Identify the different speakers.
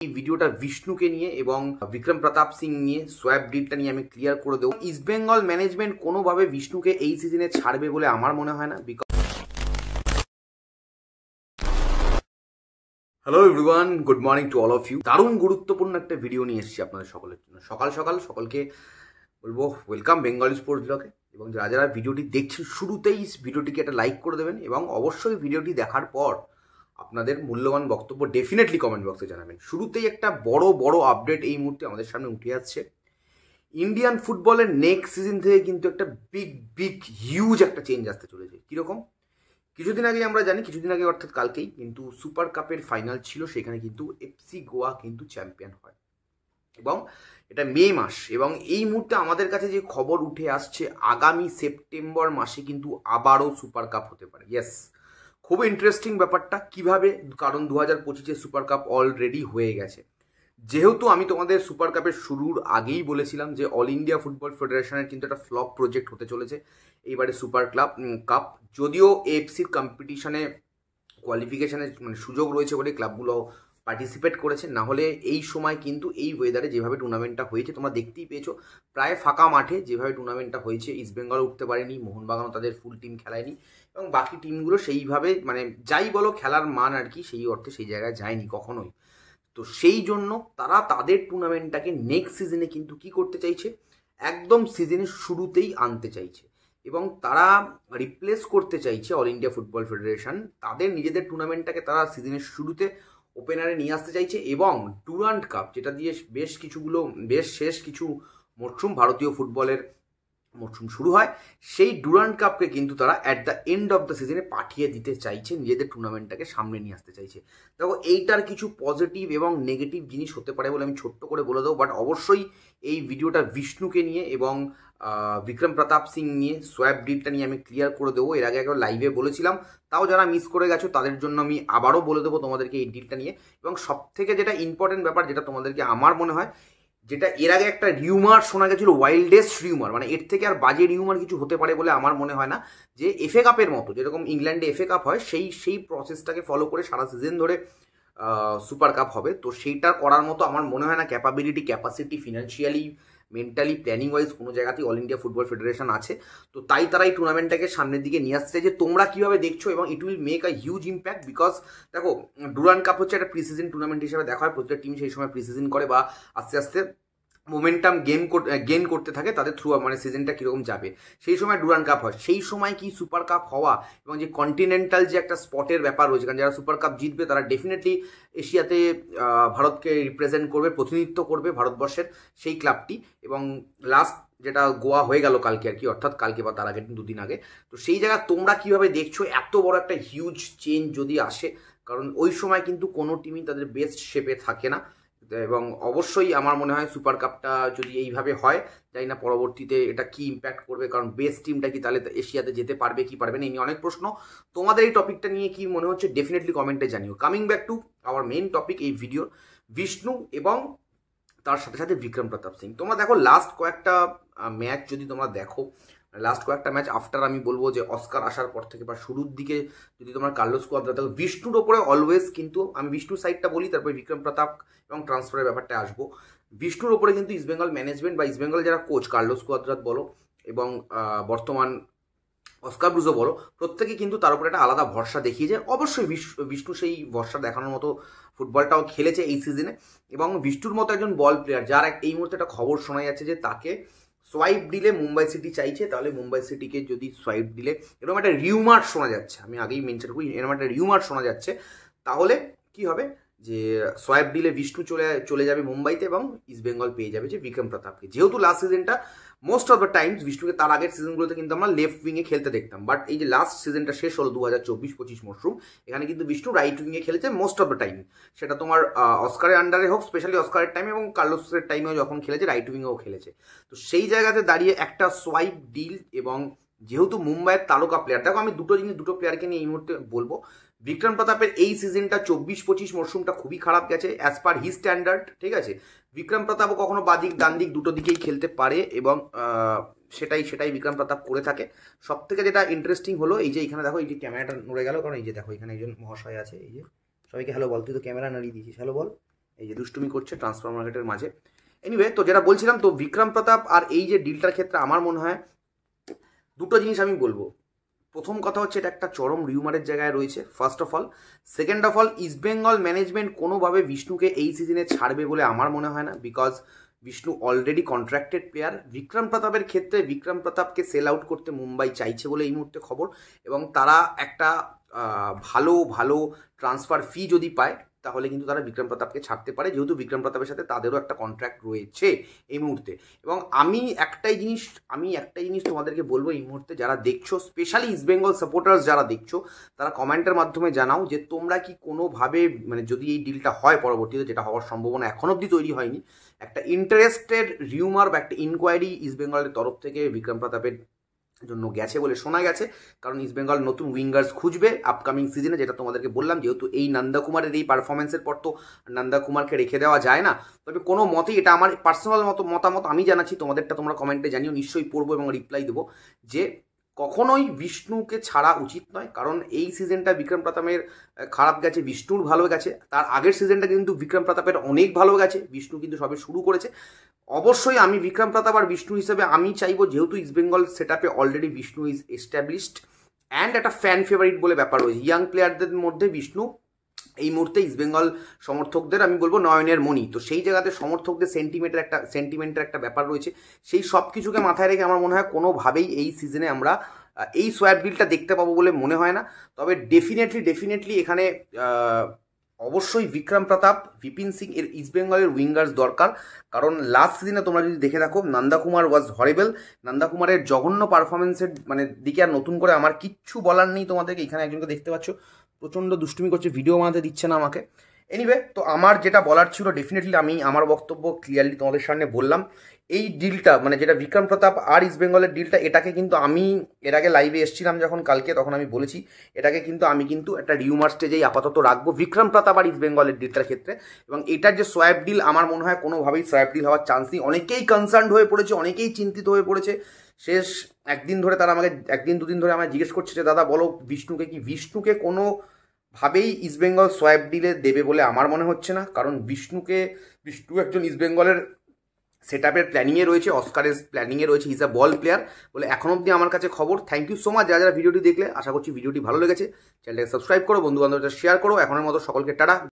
Speaker 1: এই ভিডিওটা বিষ্ণুকে নিয়ে এবং বিক্রম প্রতাপ সিং নিয়ে সোয়াব ডিলটা নিয়ে আমি ক্লিয়ার করে দেবো। ইস্ট বেঙ্গল ম্যানেজমেন্ট কোনোভাবে বিষ্ণুকে এই সিজনে ছাড়বে বলে আমার মনে হয় না। Hello everyone, good morning to all of you. দারুণ গুরুত্বপূর্ণ একটা ভিডিও নিয়ে এসেছি আপনাদের সকলের জন্য। সকাল সকাল সকলকে বলবো ওয়েলকাম বেঙ্গলি স্পোর্টস ব্লগে। এবং যারা যারা ভিডিওটি দেখছেন শুরুতেই ভিডিওটিকে একটা লাইক করে দেবেন এবং অবশ্যই ভিডিওটি দেখার পর আপনাদের মূল্যবান বক্তব্য ডেফিনেটলি কমেন্ট বক্সে জানাবেন। শুরুতেই একটা বড় আপডেট এই মুহূর্তে আমাদের সামনে উঠে যাচ্ছে। ইন্ডিয়ান ফুটবলের নেক্সট সিজন থেকে কিন্তু একটা বিগ হিউজ একটা চেঞ্জ আসতে চলেছে। কীরকম? কিছুদিন আগে আমরা জানি, কিছুদিন আগে অর্থাৎ কালকেই কিন্তু সুপার কাপের ফাইনাল ছিল। সেখানে কিন্তু এফসি গোয়া কিন্তু চ্যাম্পিয়ন হয় এবং এটা মে মাস। এবং এই মুহূর্তে আমাদের কাছে যে খবর উঠে আসছে, আগামী সেপ্টেম্বর মাসে কিন্তু আবারও সুপার কাপ হতে পারে। ইয়েস, খুব ইন্টারেস্টিং ব্যাপারটা। কিভাবে? কারণ 2025-এ সুপার কাপ অলরেডি হয়ে গেছে। যেহেতু আমি তোমাদের সুপার কাপের শুরুর আগেই বলেছিলাম যে অল ইন্ডিয়া ফুটবল ফেডারেশনের কিন্তু একটা ফ্লপ প্রজেক্ট হতে চলেছে এইবারে সুপার কাপ। যদিও এফসির কম্পিটিশনে কোয়ালিফিকেশনের সুযোগ রয়েছে বলে ক্লাবগুলো পার্টিসিপেট করেছে, না হলে এই সময় কিন্তু এই ওয়েদারে যেভাবে টুর্নামেন্টটা হয়েছে তোমরা দেখতেই পেয়েছো, প্রায় ফাঁকা মাঠে যেভাবে টুর্নামেন্টটা হয়েছে। ইস্ট বেঙ্গল উঠতে পারেনি, মোহনবাগানও তাদের ফুল টিম খেলায়নি এবং বাকি টিমগুলো সেইভাবে যাই বলো খেলার মান আর কি সেই অর্থে সেই জায়গায় যায়নি কখনোই। তো সেই জন্য তারা তাদের টুর্নামেন্টটাকে নেক্সট সিজনে কিন্তু কি করতে চাইছে, একদম সিজনের শুরুতেই আনতে চাইছে এবং তারা রিপ্লেস করতে চাইছে অল ইন্ডিয়া ফুটবল ফেডারেশন। তাদের নিজেদের টুর্নামেন্টটাকে তারা সিজনের শুরুতে ওপেনারে নিয়ে আসতে চাইছে এবং ডুরান্ড কাপ, যেটা দিয়ে বেশ শেষ কিছু মরশুম ভারতীয় ফুটবলের মরশুম শুরু হয়, সেই ডুরান্ড কাপকে কিন্তু তারা at the end of the সিজনে পাঠিয়ে দিতে চাইছে, নিজেদের টুর্নামেন্টটাকে সামনে নিয়ে আসতে চাইছে। দেখো, এইটার কিছু পজিটিভ এবং নেগেটিভ জিনিস হতে পারে বলে আমি ছোট্ট করে বলে দেবো, বাট অবশ্যই এই ভিডিওটা বিষ্ণুকে নিয়ে এবং বিক্রম প্রতাপ সিং নিয়ে সোয়াব ডিলটা নিয়ে আমি ক্লিয়ার করে দেবো। এর আগে একবার লাইভে বলেছিলাম, তাও যারা মিস করে গেছো তাদের জন্য আমি আবারও বলে দেবো তোমাদেরকে এই ডিলটা নিয়ে। এবং সব থেকে যেটা ইম্পর্টেন্ট ব্যাপার, যেটা তোমাদেরকে আমার মনে হয়, যেটা এর আগে একটা রিউমার শোনা গেছিল, ওয়াইল্ডেস্ট রিউমার, এর থেকে আর বাজে রিউমার কিছু হতে পারে বলে আমার মনে হয় না, যে এফএ কাপের মতো যেরকম ইংল্যান্ডে এফএ কাপ হয় সেই প্রসেসটাকে ফলো করে সারা সিজন ধরে সুপার কাপ হবে। তো সেইটা করার মতো আমার মনে হয় না capacity financially, mentally, planning wise কোনো জায়গাতেই অল ইন্ডিয়া ফুটবল ফেডারেশন আছে। তো তাই তারা এই টুর্নামেন্টটাকে সামনের দিকে নিয়ে আসছে। যে তোমরা কীভাবে দেখছো, এবং it will make a huge impact. Because দেখো, ডুরান্ড কাপ হচ্ছে একটা প্রি সিজন টুর্নামেন্ট হিসেবে দেখা হয়, প্রত্যেকটা টিম সেই সময় প্রি সিজন করে বা আস্তে আস্তে মোমেন্টাম গেন করতে থাকে তাদের থ্রু, সিজনটা কীরকম যাবে, সেই সময় ডুরান্ড কাপ হয়। সেই সময় কি সুপার কাপ হওয়া এবং যে কন্টিনেন্টাল যে একটা স্পটের ব্যাপার রয়েছে, কারণ যারা সুপার কাপ জিতবে তারা ডেফিনেটলি এশিয়াতে ভারতকে রিপ্রেজেন্ট করবে, প্রতিনিধিত্ব করবে ভারতবর্ষের সেই ক্লাবটি। এবং লাস্ট যেটা গোয়া হয়ে গেল কালকে আর কি, অর্থাৎ কালকে বা তার আগে দুদিন আগে। তো সেই জায়গা তোমরা কীভাবে দেখছো এত বড় একটা হিউজ চেঞ্জ যদি আসে, কারণ ওই সময় কিন্তু কোনো টিমই তাদের বেস্ট শেপে থাকে না। এবং অবশ্যই আমার মনে হয় সুপার কাপটা যদি এইভাবে হয়, জানি না পরবর্তীতে এটা কি ইম্প্যাক্ট করবে, কারণ বেস্ট টিমটা কি তাহলে এশিয়াতে যেতে পারবে কি পারবে না, এই নিয়ে অনেক প্রশ্ন। তোমাদের এই টপিকটা নিয়ে কি মনে হচ্ছে ডেফিনেটলি কমেন্টে জানিও। Coming back to our main topic এই ভিডিওর, বিষ্ণু এবং তার সাথে সাথে বিক্রম প্রতাপ সিং। তোমরা দেখো লাস্ট কয়েকটা ম্যাচ যদি তোমরা দেখো, লাস্ট কয়েকটা ম্যাচ আফটার, আমি বলবো যে অস্কার আসার পর থেকে বা শুরুর দিকে যদি তোমার কার্লোস কোয়াদ্রা দেখো, বিষ্ণুর ওপরে অলওয়েজ, কিন্তু আমি বিষ্ণুর সাইডটা বলি তারপরে বিক্রম প্রতাপ এবং ট্রান্সফারের ব্যাপারটা আসবো। বিষ্ণুর ওপরে কিন্তু ইস্ট বেঙ্গল ম্যানেজমেন্ট বা ইস্ট বেঙ্গল যারা কোচ, কার্লোস কোয়াদ্রা বলো এবং বর্তমান অস্কার ব্রুজো বলো, প্রত্যেকে কিন্তু তার উপরে একটা আলাদা ভরসা দেখিয়ে যায়। অবশ্যই বিষ্ণু সেই ভরসা দেখানোর মতো ফুটবলটাও খেলেছে এই সিজনে। এবং বিষ্ণুর মতো একজন বল প্লেয়ার, যার এই মুহূর্তে একটা খবর শোনা যাচ্ছে যে তাকে সোয়াইপ দিলে মুম্বাই সিটি চাইছে, তাহলে মুম্বাই সিটিকে যদি সোয়াইপ দিলে, এরকম একটা রিউমার শোনা যাচ্ছে, আমি আগেই মেনশন করি, এরকম একটা রিউমার শোনা যাচ্ছে, তাহলে কি হবে যে সোয়াইপ দিলে বিষ্ণু চলে যাবে মুম্বাইতে এবং ইস্ট বেঙ্গল পেয়ে যাবে যে বিক্রম প্রতাপকে। যেহেতু লাস্ট সিজনটা মোস্ট অফ দ্য টাইমস বিষ্ণুকে তার আগের সিজনগুলোতে কিন্তু আমরা লেফট উইংয়ে খেলতে দেখতাম, বাট এই যে লাস্ট সিজনটা শেষ হলো 2024-25 মরশুম, এখানে কিন্তু বিষ্ণু রাইট উইংয়ে খেলেছে মোস্ট অফ দ্য টাইম। সেটা তোমার অস্কারের আন্ডারে হোক, স্পেশালি অস্কারের টাইমে এবং কার্লোসের টাইমেও যখন খেলেছে রাইট উইংয়েও খেলেছে। তো সেই জায়গাতে দাঁড়িয়ে একটা সোয়াইপ ডিল, এবং যেহেতু মুম্বাইয়ের তারকা প্লেয়ার, দেখো আমি দুটো প্লেয়ারকে নিয়ে এই মুহূর্তে বলবো। বিক্রম প্রতাপের এই সিজনটা 24-25 মরশুমটা খুবই খারাপ গেছে অ্যাজ পার হি স্ট্যান্ডার্ড, ঠিক আছে। বিক্রম প্রতাপও কখনো বাদিক ডান দিক দুটো দিকেই খেলতে পারে এবং সেটাই বিক্রম প্রতাপ করে থাকে। সব থেকে যেটা ইন্টারেস্টিং হলো, এই যে এখানে দেখো, এই যে ক্যামেরাটা নড়ে গেল, কারণ এই যে দেখো এখানে একজন মহাশয় আছে, এই যে সবাইকে হ্যালো বল, তুই তো ক্যামেরা নাড়িয়ে দিয়েছিস, হ্যালো বল, এই যে দুষ্টুমি করছে ট্রান্সফার মার্কেটের মাঝে। এনিওয়ে, তো যেটা বলছিলাম, তো বিক্রম প্রতাপ আর এই যে ডিলটার ক্ষেত্রে আমার মনে হয় দুটো জিনিস আমি বলবো। প্রথম কথা হচ্ছে এটা একটা চরম রিউমারের জায়গায় রয়েছে, first of all. Second of all, East Bengal management কোনোভাবে বিষ্ণুকে এই সিজনে ছাড়বে বলে আমার মনে হয় না, because Vishnu already contracted player. Vikram প্রতাপের ক্ষেত্রে বিক্রম প্রতাপকে সেল আউট করতে মুম্বাই চাইছে বলে এই মুহূর্তে খবর, এবং তারা একটা ভালো ভালো ট্রান্সফার ফি যদি পায় তাহলে কিন্তু তারা বিক্রম প্রতাপকে ছাড়তে পারে, যেহেতু বিক্রম প্রতাপের সাথে তাদেরও একটা কন্ট্রাক্ট রয়েছে এই মুহূর্তে। এবং আমি একটাই জিনিস তোমাদেরকে বলবো এই মুহূর্তে, যারা দেখছো, স্পেশালি ইস্টবেঙ্গল সাপোর্টার্স যারা দেখছো, তারা কমেন্টের মাধ্যমে জানাও যে তোমরা কি কোনোভাবে, মানে যদি এই ডিলটা হয় পরবর্তীতে, যেটা হওয়ার সম্ভাবনা এখন অবধি তৈরি হয়নি, একটা ইন্টারেস্টেড রিউমার বা একটা ইনকোয়ারি ইস্টবেঙ্গলের তরফ থেকে বিক্রম প্রতাপের জন্য গেছে বলে শোনা গেছে। কারণ ইস্টবেঙ্গল নতুন উইঙ্গার্স খুঁজবে আপকামিং সিজনে, যেটা তোমাদেরকে বললাম, যেহেতু এই নন্দকুমারের এই পারফরমেন্সের পর তো নন্দকুমারকে রেখে দেওয়া যায় না। তবে কোনো মতেই, এটা আমার পার্সোনাল মতামত আমি জানাচ্ছি, তোমাদেরটা তোমরা কমেন্টে জানিও, নিশ্চয়ই পড়বো এবং রিপ্লাই দেবো, যে কখনোই বিষ্ণুকে ছাড়া উচিত নয়। কারণ এই সিজনটা বিক্রম প্রতাপের খারাপ গেছে, বিষ্ণুর ভালো গেছে। তার আগের সিজনটা কিন্তু বিক্রম প্রতাপের অনেক ভালো গেছে, বিষ্ণু কিন্তু সবে শুরু করেছে। অবশ্যই আমি বিক্রম প্রতাপ আর বিষ্ণু হিসেবে আমি চাইবো, যেহেতু ইস্টবেঙ্গল সেট আপে already Vishnu is established and একটা ফ্যান ফেভারিট বলে ব্যাপার রয়েছে, ইয়াং প্লেয়ারদের মধ্যে বিষ্ণু এই মুহূর্তে ইস্টবেঙ্গল সমর্থকদের আমি বলবো নয়নের মণি। তো সেই জায়গাতে সমর্থকদের সেন্টিমেন্টের একটা ব্যাপার রয়েছে। সেই সব কিছুকে মাথায় রেখে আমার মনে হয় কোনোভাবেই এই সিজনে আমরা এই সোয়াপ ডিলটা দেখতে পাবো বলে মনে হয় না। তবে ডেফিনেটলি এখানে অবশ্যই বিক্রম প্রতাপ, বিপিন সিং এর ইস্টবেঙ্গলের উইঙ্গার্স দরকার। কারণ লাস্ট সিজনে তোমরা যদি দেখে থাকো, নন্দকুমার ওয়াজ হরেবল। নন্দকুমারের জঘন্য পারফরমেন্সের দিকে আর নতুন করে আমার কিচ্ছু বলার নেই তোমাদেরকে। এখানে একজনকে দেখতে পাচ্ছ প্রচণ্ড দুষ্টুমি করছে, ভিডিও বানাতে দিচ্ছে না আমাকে। এনিওয়ে, তো আমার যেটা বলার ছিল, ডেফিনেটলি আমি আমার বক্তব্য ক্লিয়ারলি তোমাদের সামনে বললাম। এই ডিলটা, যেটা বিক্রম প্রতাপ আর ইস্টবেঙ্গলের ডিলটা, এটাকে কিন্তু আমি এর আগে লাইভে এসেছিলাম যখন কালকে, তখন আমি বলেছি এটাকে কিন্তু আমি একটা রিউমার স্টেজেই আপাতত রাখবো বিক্রম প্রতাপ আর ইস্টবেঙ্গলের ডিলটার ক্ষেত্রে। এবং এটার যে সোয়াপ ডিল, আমার মনে হয় কোনোভাবেই সোয়াপ ডিল হওয়ার চান্স নেই। অনেকেই কনসার্ন হয়ে পড়েছে, অনেকেই চিন্তিত হয়ে পড়েছে। শেষ একদিন ধরে তারা আমাকে দুদিন ধরে আমায় জিজ্ঞেস করছে যে দাদা বলো বিষ্ণুকে কোনোভাবেই ইস্টবেঙ্গল সোয়াপ ডিলে দেবে বলে আমার মনে হচ্ছে না। কারণ বিষ্ণু একজন ইস্টবেঙ্গলের সেট আপের প্ল্যানিংয়ে রয়েছে, অস্কারের প্ল্যানিংয়ে রয়েছে, ইজ আ বল প্লেয়ার বলে এখন অব্দি আমার কাছে খবর। থ্যাংক ইউ সো মাচ যারা ভিডিওটি দেখলে। আশা করছি ভিডিওটি ভালো লেগেছে। চ্যানেলটাকে সাবস্ক্রাইব করো, বন্ধু বান্ধবদের শেয়ার করো। এখনের মতো সকলকে টাটা।